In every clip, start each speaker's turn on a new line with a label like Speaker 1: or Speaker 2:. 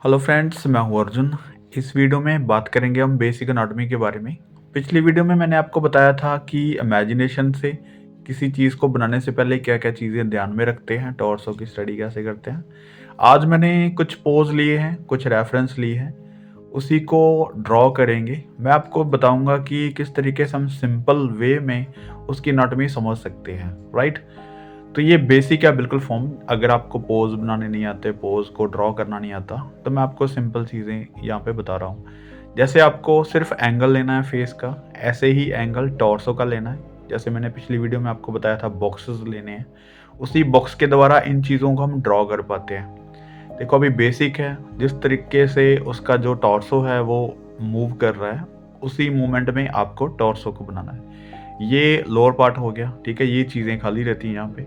Speaker 1: Hello friends, मैं हूं अर्जुन। इस वीडियो में बात करेंगे हम बेसिक एनाटॉमी के बारे में। पिछली वीडियो में मैंने आपको बताया था कि इमेजिनेशन से किसी चीज़ को बनाने से पहले क्या-क्या चीज़ें ध्यान में रखते हैं, टॉर्सो की स्टडी कैसे करते हैं। आज मैंने कुछ पोज़ लिए हैं, कुछ रेफरेंस लिए हैं, उसी को ड्रॉ करेंगे। मैं आपको बताऊँगा कि किस तरीके से हम सिंपल वे में उसकी एनाटॉमी समझ सकते हैं, राइट? तो ये बेसिक है बिल्कुल फॉर्म। अगर आपको पोज़ बनाने नहीं आते, पोज़ को ड्रॉ करना नहीं आता, तो मैं आपको सिंपल चीज़ें यहाँ पे बता रहा हूँ। जैसे आपको सिर्फ एंगल लेना है फेस का, ऐसे ही एंगल टॉर्सो का लेना है। जैसे मैंने पिछली वीडियो में आपको बताया था बॉक्सेस लेने हैं, उसी बॉक्स के द्वारा इन चीज़ों को हम ड्रॉ कर पाते हैं। देखो अभी बेसिक है, जिस तरीके से उसका जो टॉर्सो है वो मूव कर रहा है, उसी मूवमेंट में आपको टॉर्सो को बनाना है। ये लोअर पार्ट हो गया, ठीक है? ये चीज़ें खाली रहती हैं यहाँ पे।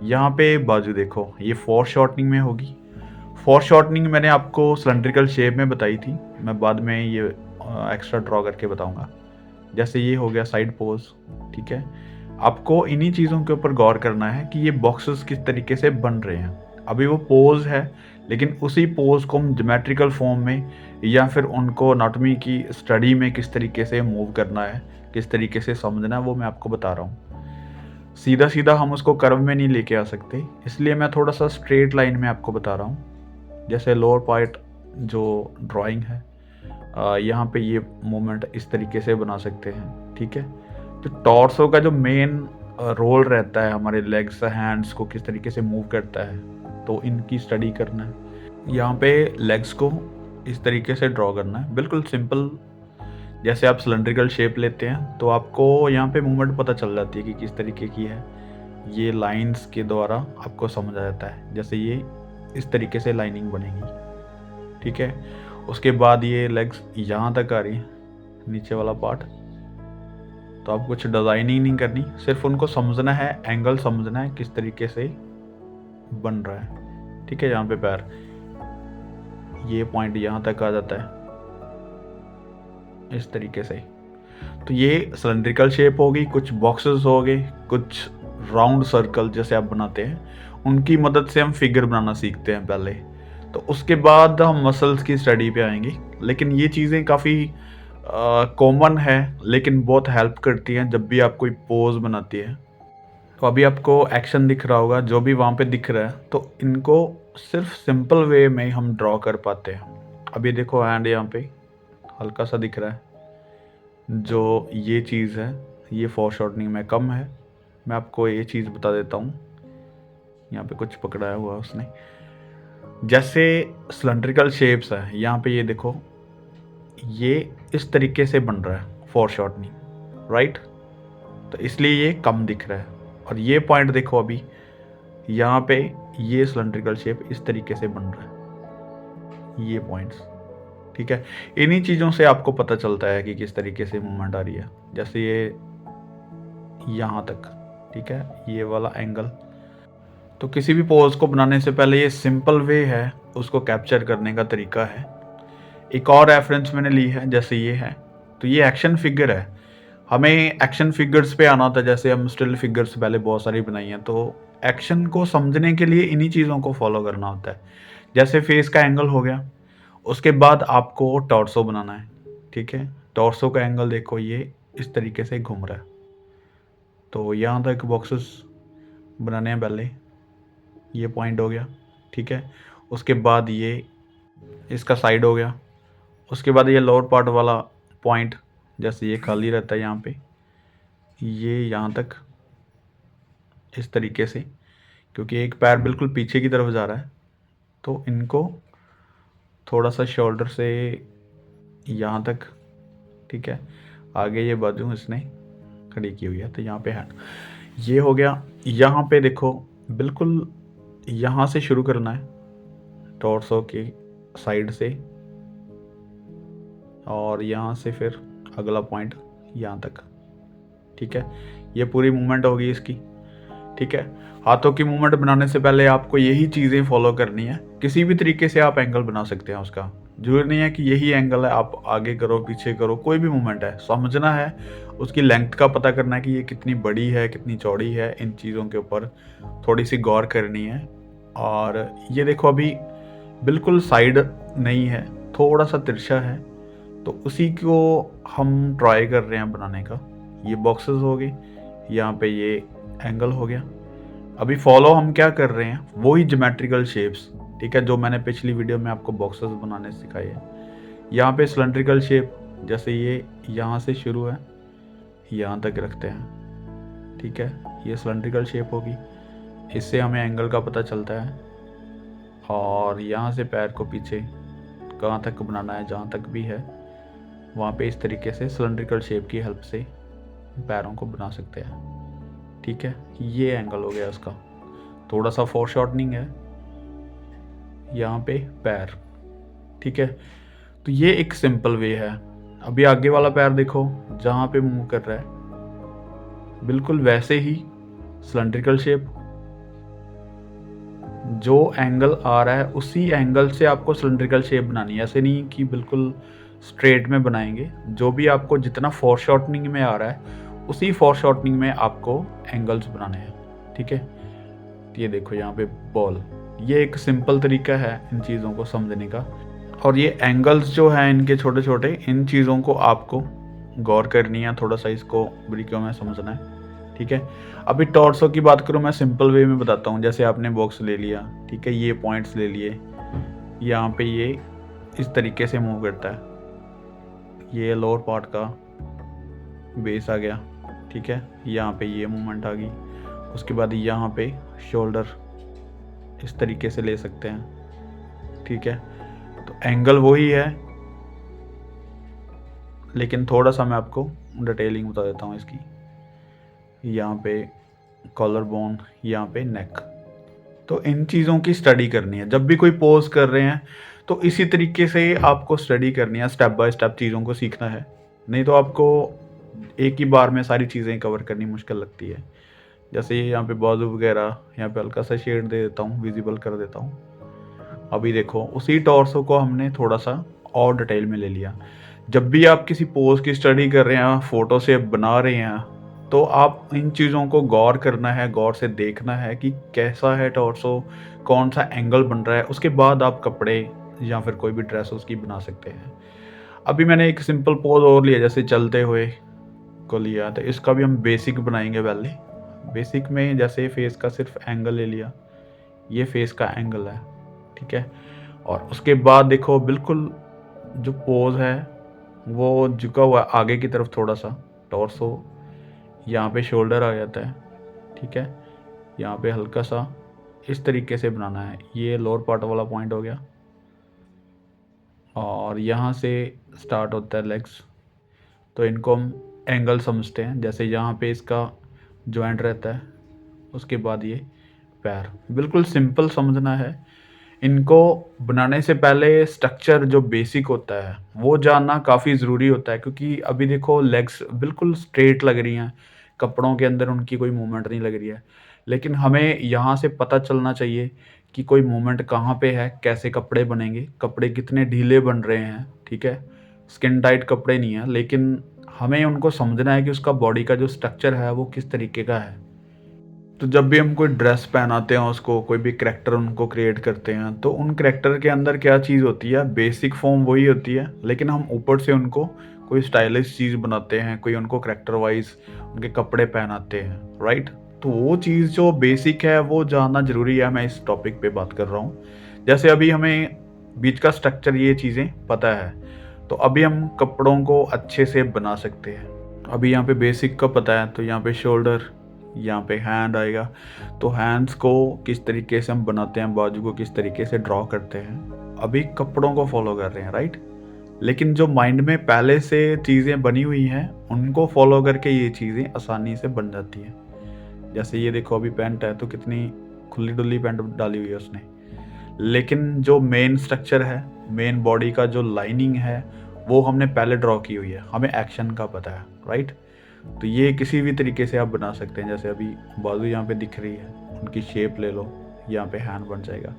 Speaker 1: यहाँ पे बाजू देखो, ये फोरशॉर्टनिंग में होगी। फोरशॉर्टनिंग मैंने आपको सिलिंड्रिकल शेप में बताई थी, मैं बाद में ये एक्स्ट्रा ड्रॉ करके बताऊंगा। जैसे ये हो गया साइड पोज, ठीक है? आपको इन्हीं चीज़ों के ऊपर गौर करना है कि ये बॉक्सेस किस तरीके से बन रहे हैं। अभी वो पोज है, लेकिन उसी पोज को हम ज्योमेट्रिकल फॉर्म में या फिर उनको एनाटॉमी की स्टडी में किस तरीके से मूव करना है, किस तरीके से समझना है, वो मैं आपको बता रहा हूँ। सीधा सीधा हम उसको कर्व में नहीं लेके आ सकते, इसलिए मैं थोड़ा सा स्ट्रेट लाइन में आपको बता रहा हूँ। जैसे लोअर पार्ट जो ड्राइंग है, यहाँ पे ये मूवमेंट इस तरीके से बना सकते हैं, ठीक है? तो टॉर्सो का जो मेन रोल रहता है, हमारे लेग्स हैंड्स को किस तरीके से मूव करता है, तो इनकी स्टडी करना है। यहाँ पे लेग्स को इस तरीके से ड्रॉ करना है, बिल्कुल सिंपल। जैसे आप सिलिंड्रिकल शेप लेते हैं तो आपको यहाँ पे मूवमेंट पता चल जाती है कि किस तरीके की है। ये लाइंस के द्वारा आपको समझ आ जाता है। जैसे ये इस तरीके से लाइनिंग बनेगी, ठीक है? उसके बाद ये लेग्स यहाँ तक आ रही है, नीचे वाला पार्ट। तो आप कुछ डिज़ाइनिंग नहीं करनी, सिर्फ उनको समझना है, एंगल समझना है किस तरीके से बन रहा है, ठीक है? यहाँ पे पैर, ये पॉइंट यहाँ तक आ जाता है इस तरीके से। तो ये सिलिंड्रिकल शेप होगी, कुछ बॉक्सेस हो गए, कुछ राउंड सर्कल जैसे आप बनाते हैं, उनकी मदद से हम फिगर बनाना सीखते हैं पहले। तो उसके बाद हम मसल्स की स्टडी पे आएंगे। लेकिन ये चीज़ें काफ़ी कॉमन है, लेकिन बहुत हेल्प करती हैं जब भी आप कोई पोज बनाती है। तो अभी आपको एक्शन दिख रहा होगा, जो भी वहाँ पे दिख रहा है, तो इनको सिर्फ सिंपल वे में हम ड्रॉ कर पाते हैं। अभी देखो हैंड यहाँ पे हल्का सा दिख रहा है, जो ये चीज़ है ये फोरशॉर्टनिंग में कम है। मैं आपको ये चीज़ बता देता हूँ, यहाँ पे कुछ पकड़ाया हुआ है उसने। जैसे सिलिंड्रिकल शेप्स है, यहाँ पे ये देखो, ये इस तरीके से बन रहा है फोरशॉर्टनिंग, राइट? तो इसलिए ये कम दिख रहा है। और ये पॉइंट देखो, अभी यहाँ पे ये सिलिंड्रिकल शेप इस तरीके से बन रहा है, ये पॉइंट्स, ठीक है? इन्हीं चीज़ों से आपको पता चलता है कि किस तरीके से मूवमेंट आ रही है। जैसे ये यहाँ तक, ठीक है? ये वाला एंगल। तो किसी भी पोज को बनाने से पहले ये सिंपल वे है उसको कैप्चर करने का तरीका है। एक और रेफरेंस मैंने ली है, जैसे ये है, तो ये एक्शन फिगर है। हमें एक्शन फिगर्स पे आना था, जैसे हम स्टिल फिगर्स पहले बहुत सारी बनाई हैं, तो एक्शन को समझने के लिए इन्हीं चीज़ों को फॉलो करना होता है। जैसे फेस का एंगल हो गया, उसके बाद आपको टॉर्सो बनाना है, ठीक है? टॉर्सो का एंगल देखो, ये इस तरीके से घूम रहा है, तो यहाँ तक बॉक्सेस बनाने हैं पहले, ये पॉइंट हो गया, ठीक है? उसके बाद ये इसका साइड हो गया, उसके बाद ये लोअर पार्ट वाला पॉइंट, जैसे ये खाली रहता है यहाँ पे, ये यहाँ तक इस तरीके से, क्योंकि एक पैर बिल्कुल पीछे की तरफ जा रहा है, तो इनको थोड़ा सा शोल्डर से यहाँ तक, ठीक है? आगे ये बाजू इसने खड़ी की हुई है, तो यहाँ पे हैंड, ये हो गया। यहाँ पे देखो, बिल्कुल यहाँ से शुरू करना है, टॉर्सो के साइड से, और यहाँ से फिर अगला पॉइंट यहाँ तक, ठीक है? ये पूरी मूवमेंट होगी इसकी, ठीक है? हाथों की मूवमेंट बनाने से पहले आपको यही चीज़ें फॉलो करनी है। किसी भी तरीके से आप एंगल बना सकते हैं उसका, जरूरी नहीं है कि यही एंगल है, आप आगे करो पीछे करो, कोई भी मूवमेंट है, समझना है, उसकी लेंथ का पता करना है कि ये कितनी बड़ी है कितनी चौड़ी है, इन चीज़ों के ऊपर थोड़ी सी गौर करनी है। और ये देखो, अभी बिल्कुल साइड नहीं है, थोड़ा सा तिरछा है, तो उसी को हम ट्राई कर रहे हैं बनाने का। ये बॉक्सेस हो गए, यहाँ पे ये एंगल हो गया। अभी फॉलो हम क्या कर रहे हैं, वही ज्योमेट्रिकल शेप्स, ठीक है, जो मैंने पिछली वीडियो में आपको बॉक्सेस बनाने सिखाए हैं। यहाँ पे सिलेंड्रिकल शेप, जैसे ये यहाँ से शुरू है यहाँ तक रखते हैं, ठीक है, ये सिलेंड्रिकल शेप होगी। इससे हमें एंगल का पता चलता है। और यहाँ से पैर को पीछे कहाँ तक बनाना है, जहाँ तक भी है वहाँ पे इस तरीके से सिलेंड्रिकल शेप की हेल्प से पैरों को बना सकते हैं, ठीक है। ये एंगल हो गया उसका, थोड़ा सा फोरशॉर्टनिंग है यहाँ पे पैर, ठीक है। तो ये एक सिंपल वे है। अभी आगे वाला पैर देखो, जहाँ पे मूव कर रहा है बिल्कुल वैसे ही सिलेंड्रिकल शेप, जो एंगल आ रहा है उसी एंगल से आपको सिलेंड्रिकल शेप बनानी है। ऐसे नहीं कि बिल्कुल स्ट्रेट में बनाएंगे, जो भी आपको जितना फोरशॉर्टनिंग में आ रहा है उसी फोरशॉर्टनिंग में आपको एंगल्स बनाने हैं, ठीक है। ये देखो यहाँ पे बॉल, ये एक सिंपल तरीका है इन चीज़ों को समझने का। और ये एंगल्स जो हैं इनके छोटे छोटे, इन चीज़ों को आपको गौर करनी है, थोड़ा सा इसको बारीकियों में समझना है, ठीक है। अभी टॉर्सो की बात करूँ, मैं सिंपल वे में बताता हूँ। जैसे आपने बॉक्स ले लिया, ठीक है, ये पॉइंट्स ले लिए, यहाँ पे ये इस तरीके से मूव करता है, ये लोअर पार्ट का बेस आ गया, ठीक है। यहाँ पे ये मूवमेंट आ गई, उसके बाद यहाँ पे शोल्डर इस तरीके से ले सकते हैं, ठीक है। तो एंगल वही है, लेकिन थोड़ा सा मैं आपको डिटेलिंग बता देता हूँ इसकी। यहाँ पे कॉलर बोन, यहाँ पे नेक, तो इन चीज़ों की स्टडी करनी है। जब भी कोई पोज कर रहे हैं तो इसी तरीके से आपको स्टडी करनी है, स्टेप बाय स्टेप चीज़ों को सीखना है, नहीं तो आपको एक ही बार में सारी चीज़ें कवर करनी मुश्किल लगती है। जैसे ये यहाँ पे बाजू वगैरह, यहाँ पे हल्का सा शेड दे देता हूँ, विजिबल कर देता हूँ। अभी देखो उसी टॉर्सो को हमने थोड़ा सा और डिटेल में ले लिया। जब भी आप किसी पोज की स्टडी कर रहे हैं, फोटो से बना रहे हैं, तो आप इन चीज़ों को गौर करना है, गौर से देखना है कि कैसा है टॉर्सो, कौन सा एंगल बन रहा है, उसके बाद आप कपड़े या फिर कोई भी ड्रेस उसकी बना सकते हैं। अभी मैंने एक सिंपल पोज और लिया, जैसे चलते हुए को लिया, तो इसका भी हम बेसिक बनाएंगे पहले। बेसिक में जैसे फेस का सिर्फ एंगल ले लिया, ये फेस का एंगल है, ठीक है। और उसके बाद देखो बिल्कुल जो पोज है वो झुका हुआ आगे की तरफ, थोड़ा सा टॉर्सो, यहाँ पे शोल्डर आ जाता है, ठीक है। यहाँ पे हल्का सा इस तरीके से बनाना है, ये लोअर पार्ट वाला पॉइंट हो गया। और यहाँ से स्टार्ट होता है लेग्स, तो इनको हम एंगल समझते हैं। जैसे यहाँ पे इसका जॉइंट रहता है, उसके बाद ये पैर, बिल्कुल सिंपल समझना है। इनको बनाने से पहले स्ट्रक्चर जो बेसिक होता है वो जानना काफ़ी ज़रूरी होता है, क्योंकि अभी देखो लेग्स बिल्कुल स्ट्रेट लग रही हैं, कपड़ों के अंदर उनकी कोई मूवमेंट नहीं लग रही है, लेकिन हमें यहाँ से पता चलना चाहिए कि कोई मूवमेंट कहाँ पे है, कैसे कपड़े बनेंगे, कपड़े कितने ढीले बन रहे हैं, ठीक है। स्किन टाइट कपड़े नहीं है, लेकिन हमें उनको समझना है कि उसका बॉडी का जो स्ट्रक्चर है वो किस तरीके का है। तो जब भी हम कोई ड्रेस पहनाते हैं, उसको कोई भी करैक्टर उनको क्रिएट करते हैं, तो उन करैक्टर के अंदर क्या चीज़ होती है, बेसिक फॉर्म वही होती है, लेकिन हम ऊपर से उनको कोई स्टाइलिश चीज़ बनाते हैं, कोई उनको करैक्टर वाइज उनके कपड़े पहनाते हैं, राइट। तो वो चीज़ जो बेसिक है वो जानना ज़रूरी है। मैं इस टॉपिक पे बात कर रहा हूँ। जैसे अभी हमें बीच का स्ट्रक्चर, ये चीज़ें पता है, तो अभी हम कपड़ों को अच्छे से बना सकते हैं। अभी यहाँ पे बेसिक का पता है, तो यहाँ पे शोल्डर, यहाँ पे हैंड आएगा, तो हैंड्स को किस तरीके से हम बनाते हैं, बाजू को किस तरीके से ड्रॉ करते हैं, अभी कपड़ों को फॉलो कर रहे हैं, राइट। लेकिन जो माइंड में पहले से चीज़ें बनी हुई हैं उनको फॉलो करके ये चीज़ें आसानी से बन जाती हैं। जैसे ये देखो अभी पैंट है, तो कितनी खुली डुली पैंट डाली हुई है उसने, लेकिन जो मेन स्ट्रक्चर है, मेन बॉडी का जो लाइनिंग है, वो हमने पहले ड्रॉ की हुई है, हमें एक्शन का पता है, राइट। तो ये किसी भी तरीके से आप बना सकते हैं। जैसे अभी बाजू यहाँ पे दिख रही है, उनकी शेप ले लो, यहाँ पे हैंड बन जाएगा।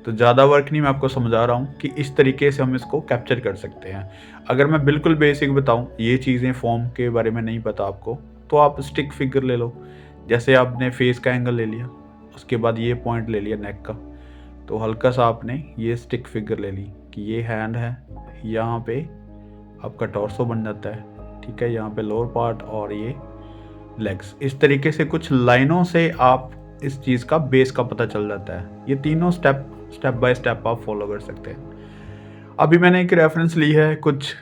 Speaker 1: तो ज़्यादा वर्क नहीं, मैं आपको समझा रहा हूँ कि इस तरीके से हम इसको कैप्चर कर सकते हैं। अगर मैं बिल्कुल बेसिक बताऊँ, ये चीज़ें फॉर्म के बारे में नहीं पता आपको, तो आप स्टिक फिगर ले लो। जैसे आपने फेस का एंगल ले लिया, उसके बाद ये पॉइंट ले लिया नेक का, तो हल्का सा आपने ये स्टिक फिगर ले ली कि ये हैंड है, यहाँ पे आपका टॉर्सो बन जाता है, ठीक है, यहाँ पे लोअर पार्ट और ये लेग्स। इस तरीके से कुछ लाइनों से आप इस चीज़ का बेस का पता चल जाता है। ये तीनों स्टेप बाय स्टेप आप फॉलो कर सकते हैं। अभी मैंने एक रेफरेंस ली है कुछ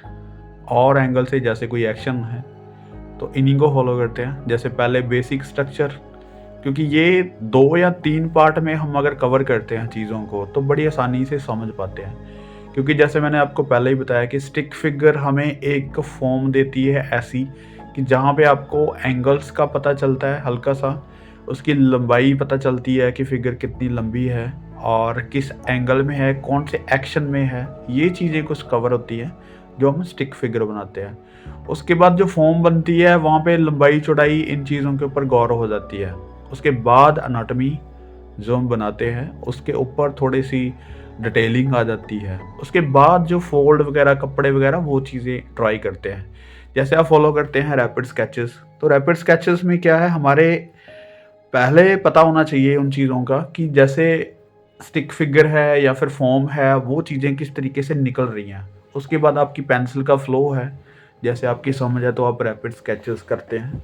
Speaker 1: और एंगल से, जैसे कोई एक्शन है तो इन्हीं को फॉलो करते हैं। जैसे पहले बेसिक स्ट्रक्चर, क्योंकि ये 2 या 3 पार्ट में हम अगर कवर करते हैं चीज़ों को तो बड़ी आसानी से समझ पाते हैं। क्योंकि जैसे मैंने आपको पहले ही बताया कि स्टिक फिगर हमें एक फॉर्म देती है ऐसी कि जहाँ पे आपको एंगल्स का पता चलता है, हल्का सा उसकी लंबाई पता चलती है कि फिगर कितनी लंबी है और किस एंगल में है, कौन से एक्शन में है, ये चीज़ें कुछ कवर होती हैं जो हम स्टिक फिगर बनाते हैं। उसके बाद जो फॉर्म बनती है वहाँ पे लंबाई चौड़ाई इन चीज़ों के ऊपर गौर हो जाती है। उसके बाद अनाटमी जो हम बनाते हैं उसके ऊपर थोड़ी सी डिटेलिंग आ जाती है। उसके बाद जो फोल्ड वगैरह, कपड़े वगैरह, वो चीज़ें ट्राई करते हैं। जैसे आप फॉलो करते हैं रैपिड स्केचेस, तो रैपिड स्केचेस में क्या है, हमारे पहले पता होना चाहिए उन चीज़ों का कि जैसे स्टिक फिगर है या फिर फॉर्म है, वो चीज़ें किस तरीके से निकल रही हैं। उसके बाद आपकी पेंसिल का फ्लो है, जैसे आपकी समझ है तो आप रैपिड स्केचेस करते हैं।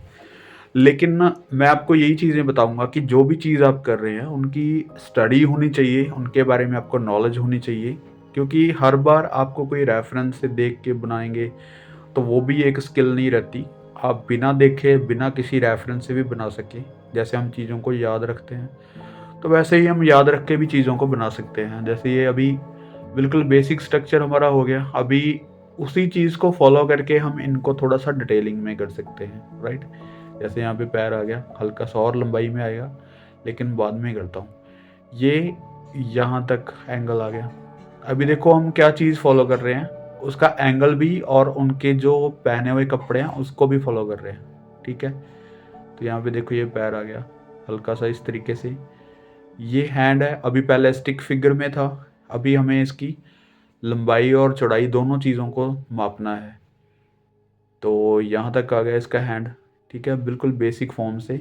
Speaker 1: लेकिन ना मैं आपको यही चीज़ें बताऊंगा कि जो भी चीज़ आप कर रहे हैं उनकी स्टडी होनी चाहिए, उनके बारे में आपको नॉलेज होनी चाहिए। क्योंकि हर बार आपको कोई रेफरेंस से देख के बनाएंगे तो वो भी एक स्किल नहीं रहती। आप बिना देखे, बिना किसी रेफरेंस से भी बना सकें। जैसे हम चीज़ों को याद रखते हैं तो वैसे ही हम याद रख के भी चीज़ों को बना सकते हैं। जैसे ये अभी बिल्कुल बेसिक स्ट्रक्चर हमारा हो गया, अभी उसी चीज़ को फॉलो करके हम इनको थोड़ा सा डिटेलिंग में कर सकते हैं, राइट। जैसे यहाँ पे पैर आ गया, हल्का सा और लंबाई में आएगा, लेकिन बाद में करता हूँ। ये यहाँ तक एंगल आ गया। अभी देखो हम क्या चीज़ फॉलो कर रहे हैं, उसका एंगल भी और उनके जो पहने हुए कपड़े हैं उसको भी फॉलो कर रहे हैं, ठीक है। तो यहाँ पे देखो ये पैर आ गया हल्का सा इस तरीके से, ये हैंड है, अभी पहले स्टिक फिगर में था, अभी हमें इसकी लंबाई और चौड़ाई दोनों चीज़ों को मापना है। तो यहाँ तक आ गया इसका हैंड, ठीक है, बिल्कुल बेसिक फॉर्म से।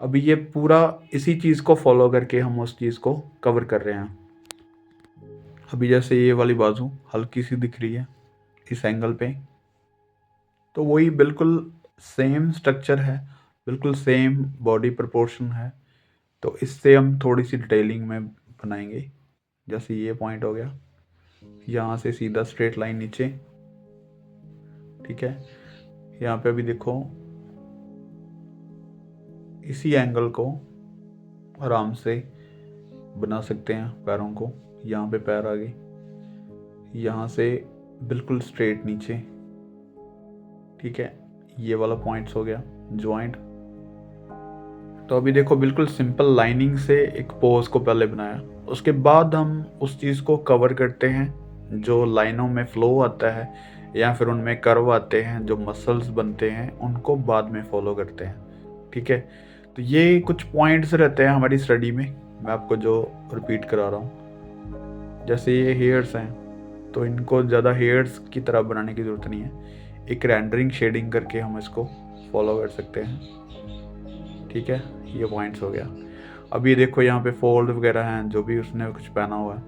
Speaker 1: अभी ये पूरा इसी चीज़ को फॉलो करके हम उस चीज़ को कवर कर रहे हैं। अभी जैसे ये वाली बाजू हल्की सी दिख रही है इस एंगल पे, तो वही बिल्कुल सेम स्ट्रक्चर है, बिल्कुल सेम बॉडी प्रोपोर्शन है। तो इससे हम थोड़ी सी डिटेलिंग में बनाएंगे। जैसे ये पॉइंट हो गया, यहाँ से सीधा स्ट्रेट लाइन नीचे, ठीक है। यहाँ पे अभी देखो इसी एंगल को आराम से बना सकते हैं पैरों को। यहाँ पे पैर आ गए, यहाँ से बिल्कुल स्ट्रेट नीचे, ठीक है। ये वाला पॉइंट्स हो गया जॉइंट। तो अभी देखो बिल्कुल सिंपल लाइनिंग से एक पोज को पहले बनाया, उसके बाद हम उस चीज़ को कवर करते हैं जो लाइनों में फ्लो आता है या फिर उनमें कर्व आते हैं, जो मसल्स बनते हैं उनको बाद में फॉलो करते हैं, ठीक है। तो ये कुछ पॉइंट्स रहते हैं हमारी स्टडी में, मैं आपको जो रिपीट करा रहा हूँ। जैसे ये हेयर्स हैं तो इनको ज़्यादा हेयर्स की तरह बनाने की ज़रूरत नहीं है, एक रेंडरिंग शेडिंग करके हम इसको फॉलो कर सकते हैं, ठीक है। ये पॉइंट्स हो गया। अब ये देखो यहाँ पे फोल्ड वगैरह हैं, जो भी उसने कुछ पहना हुआ है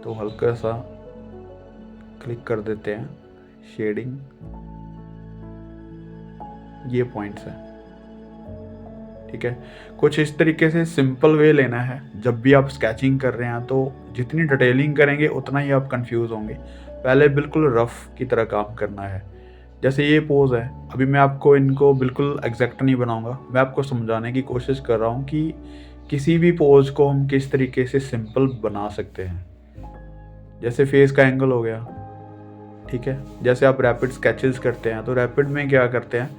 Speaker 1: तो हल्का सा क्लिक कर देते हैं शेडिंग, ये पॉइंट्स हैं, ठीक है। कुछ इस तरीके से सिंपल वे लेना है। जब भी आप स्केचिंग कर रहे हैं तो जितनी डिटेलिंग करेंगे उतना ही आप कंफ्यूज होंगे। पहले बिल्कुल रफ की तरह काम करना है। जैसे ये पोज है, अभी मैं आपको इनको बिल्कुल एग्जैक्ट नहीं बनाऊंगा, मैं आपको समझाने की कोशिश कर रहा हूँ कि किसी भी पोज को हम किस तरीके से सिंपल बना सकते हैं। जैसे फेस का एंगल हो गया, ठीक है। जैसे आप रैपिड स्केचेस करते हैं तो रैपिड में क्या करते हैं,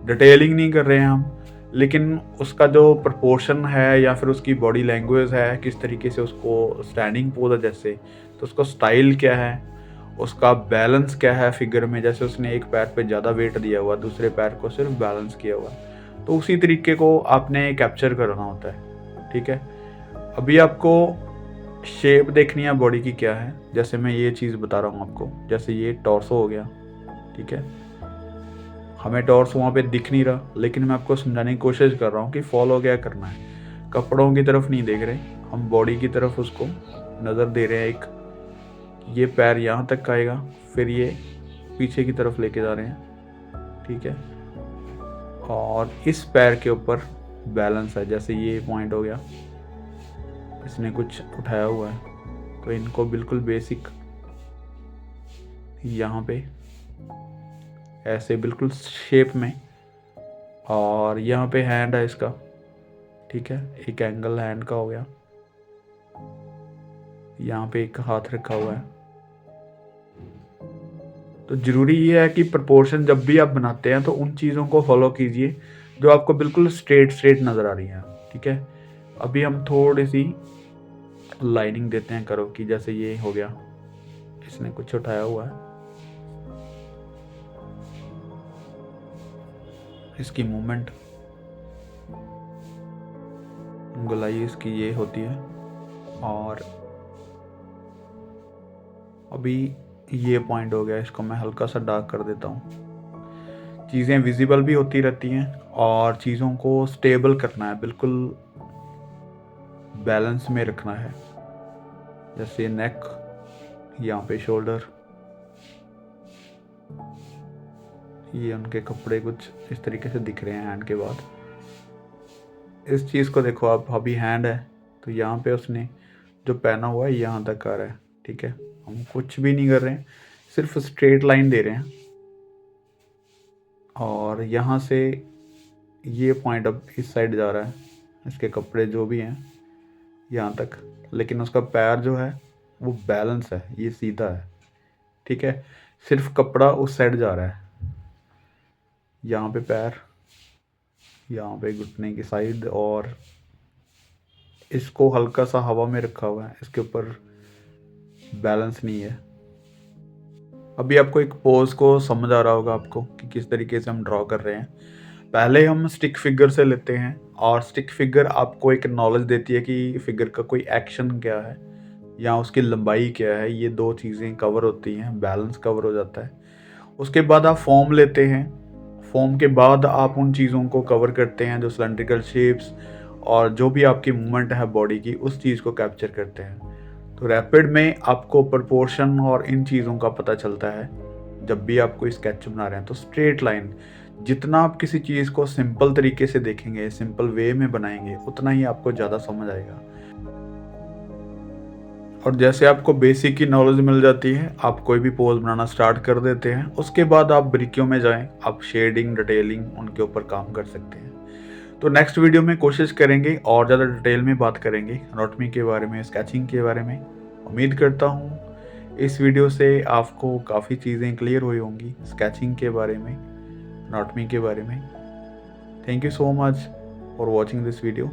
Speaker 1: डिटेलिंग नहीं कर रहे हैं हम, लेकिन उसका जो प्रपोर्शन है या फिर उसकी बॉडी लैंग्वेज है, किस तरीके से उसको स्टैंडिंग पोज है जैसे, तो उसका स्टाइल क्या है, उसका बैलेंस क्या है फिगर में। जैसे उसने एक पैर पे ज़्यादा वेट दिया हुआ, दूसरे पैर को सिर्फ बैलेंस किया हुआ, तो उसी तरीके को आपने कैप्चर करना होता है, ठीक है। अभी आपको शेप देखनी है बॉडी की क्या है, जैसे मैं ये चीज़ बता रहा हूँ आपको। जैसे ये टॉर्सो हो गया, ठीक है, हमें टॉर्स वहाँ पे दिख नहीं रहा, लेकिन मैं आपको समझाने की कोशिश कर रहा हूँ कि फॉलो क्या करना है। कपड़ों की तरफ नहीं देख रहे, हम बॉडी की तरफ उसको नज़र दे रहे हैं। एक ये पैर यहाँ तक आएगा, फिर ये पीछे की तरफ लेके जा रहे हैं, ठीक है। और इस पैर के ऊपर बैलेंस है, जैसे ये पॉइंट हो गया, इसने कुछ उठाया हुआ है, तो इनको बिल्कुल बेसिक यहाँ पे ऐसे बिल्कुल शेप में, और यहाँ पे हैंड है इसका, ठीक है, एक एंगल हैंड का हो गया, यहाँ पे एक हाथ रखा हुआ है। तो ज़रूरी ये है कि प्रोपोर्शन जब भी आप बनाते हैं तो उन चीज़ों को फॉलो कीजिए जो आपको बिल्कुल स्ट्रेट नज़र आ रही हैं, ठीक है। अभी हम थोड़ी सी लाइनिंग देते हैं करो की, जैसे ये हो गया, इसने कुछ उठाया हुआ है, इसकी मूवमेंट गोलाई इसकी ये होती है। और अभी ये पॉइंट हो गया, इसको मैं हल्का सा डार्क कर देता हूँ। चीज़ें विजिबल भी होती रहती हैं और चीज़ों को स्टेबल करना है, बिल्कुल बैलेंस में रखना है। जैसे नेक, यहाँ पे शोल्डर, ये उनके कपड़े कुछ इस तरीके से दिख रहे हैं हैंड के बाद। इस चीज़ को देखो आप, अभी हैंड है तो यहाँ पे उसने जो पहना हुआ है यहाँ तक आ रहा है, ठीक है। हम कुछ भी नहीं कर रहे हैं, सिर्फ स्ट्रेट लाइन दे रहे हैं, और यहाँ से ये पॉइंट अब इस साइड जा रहा है, इसके कपड़े जो भी हैं यहाँ तक, लेकिन उसका पैर जो है वो बैलेंस है, ये सीधा है, ठीक है। सिर्फ कपड़ा उस साइड जा रहा है, यहाँ पे पैर, यहाँ पे घुटने की साइड, और इसको हल्का सा हवा में रखा हुआ है, इसके ऊपर बैलेंस नहीं है। अभी आपको एक पोज को समझ आ रहा होगा आपको कि किस तरीके से हम ड्रॉ कर रहे हैं। पहले हम स्टिक फिगर से लेते हैं, और स्टिक फिगर आपको एक नॉलेज देती है कि फिगर का कोई एक्शन क्या है या उसकी लंबाई क्या है। ये दो चीज़ें कवर होती हैं, बैलेंस कवर हो जाता है। उसके बाद आप फॉर्म लेते हैं, फॉर्म के बाद आप उन चीज़ों को कवर करते हैं जो सिलेंड्रिकल शेप्स और जो भी आपकी मूवमेंट है बॉडी की, उस चीज़ को कैप्चर करते हैं। तो रैपिड में आपको प्रोपोर्शन और इन चीज़ों का पता चलता है। जब भी आप कोई स्केच बना रहे हैं तो स्ट्रेट लाइन, जितना आप किसी चीज़ को सिंपल तरीके से देखेंगे, सिंपल वे में बनाएंगे, उतना ही आपको ज़्यादा समझ आएगा। और जैसे आपको बेसिक की नॉलेज मिल जाती है, आप कोई भी पोज बनाना स्टार्ट कर देते हैं, उसके बाद आप बारीकियों में जाएं, आप शेडिंग, डिटेलिंग उनके ऊपर काम कर सकते हैं। तो नेक्स्ट वीडियो में कोशिश करेंगे और ज़्यादा डिटेल में बात करेंगे एनाटॉमी के बारे में, स्केचिंग के बारे में। उम्मीद करता हूँ इस वीडियो से आपको काफ़ी चीज़ें क्लियर हुई होंगी स्केचिंग के बारे में, एनाटॉमी के बारे में। Thank you so much for watching this video.